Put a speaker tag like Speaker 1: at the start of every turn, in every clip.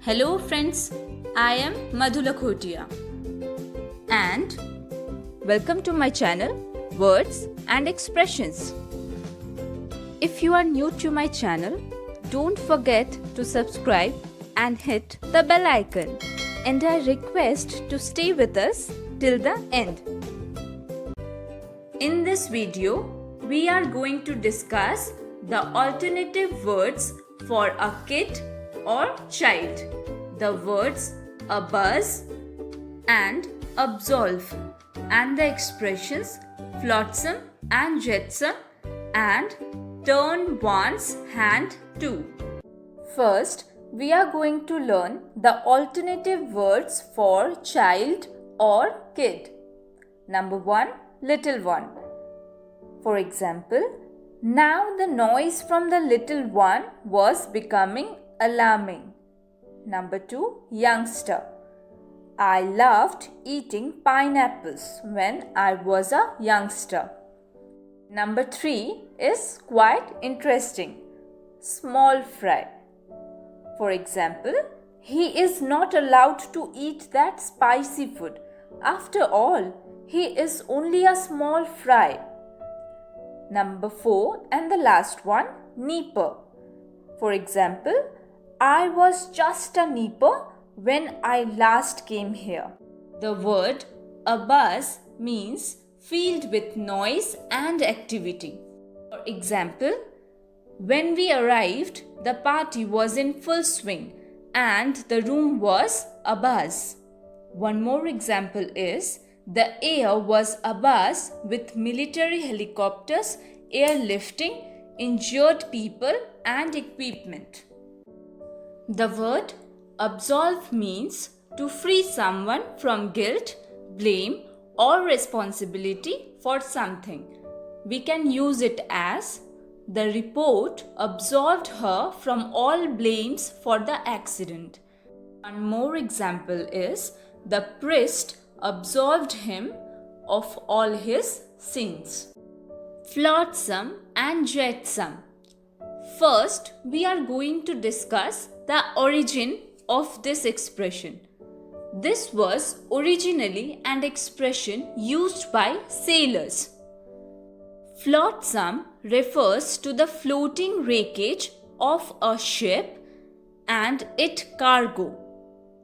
Speaker 1: Hello friends, I am Madhu Lakhotia and welcome to my channel Words and Expressions. If you are new to my channel, don't forget to subscribe and hit the bell icon, and I request to stay with us till the end. In this video, we are going to discuss the alternative words for a kid or child. The words abuzz and absolve, and the expressions flotsam and jetsam and turn one's hand to. First, we are going to learn the alternative words for child or kid. Number 1, little one. For example, now the noise from the little one was becoming alarming. Number 2, youngster. I loved eating pineapples when I was a youngster. Number 3 is quite interesting. Small fry. For example, he is not allowed to eat that spicy food. After all, he is only a small fry. Number 4 and the last one, neeper. For example, I was just a neeper when I last came here. The word abuzz means filled with noise and activity. For example, when we arrived, the party was in full swing and the room was abuzz. One more example is the air was abuzz with military helicopters airlifting injured people and equipment. The word absolve means to free someone from guilt, blame, or responsibility for something. We can use it as the report absolved her from all blames for the accident. One more example is the priest absolved him of all his sins. Flotsam and jetsam. First, we are going to discuss the origin of this expression. This was originally an expression used by sailors. Flotsam refers to the floating wreckage of a ship and its cargo,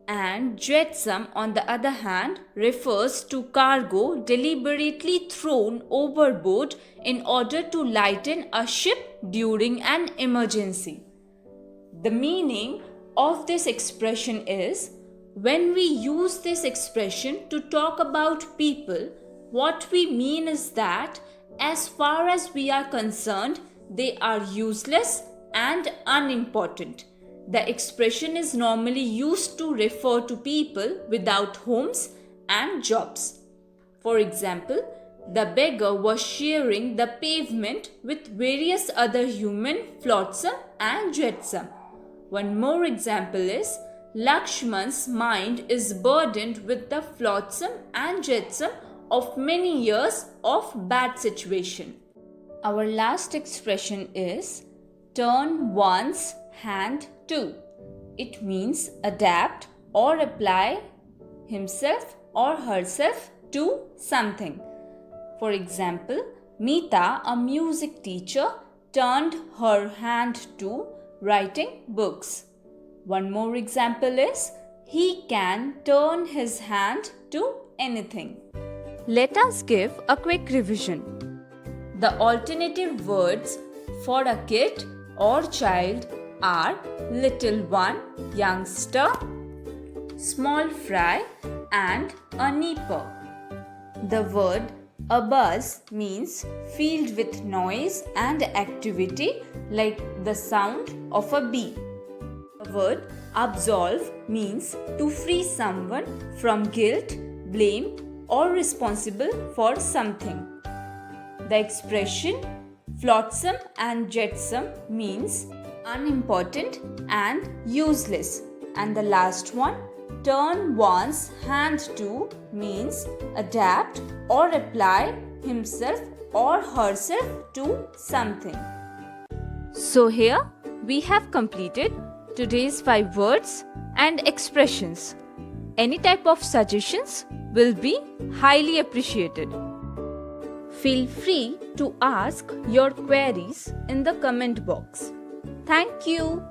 Speaker 1: and jetsam, on the other hand, refers to cargo deliberately thrown overboard in order to lighten a ship during an emergency. The meaning of this expression is, when we use this expression to talk about people, what we mean is that as far as we are concerned, they are useless and unimportant. The expression is normally used to refer to people without homes and jobs. For example, the beggar was sharing the pavement with various other human flotsam and jetsam. One more example is, Lakshman's mind is burdened with the flotsam and jetsam of many years of bad situation. Our last expression is turn one's hand to. It means adapt or apply himself or herself to something. For example, Meeta, a music teacher, turned her hand to writing books. One more example is, he can turn his hand to anything. Let us give a quick revision. The alternative words for a kid or child are little one, youngster, small fry, and a neeper. The word abuzz means filled with noise and activity like the sound of a bee. The word absolve means to free someone from guilt, blame, or responsible for something. The expression flotsam and jetsam means unimportant and useless. And the last one, turn one's hand to, means adapt or apply himself or herself to something. So here we have completed today's 5 words and expressions. Any type of suggestions will be highly appreciated. Feel free to ask your queries in the comment box. Thank you.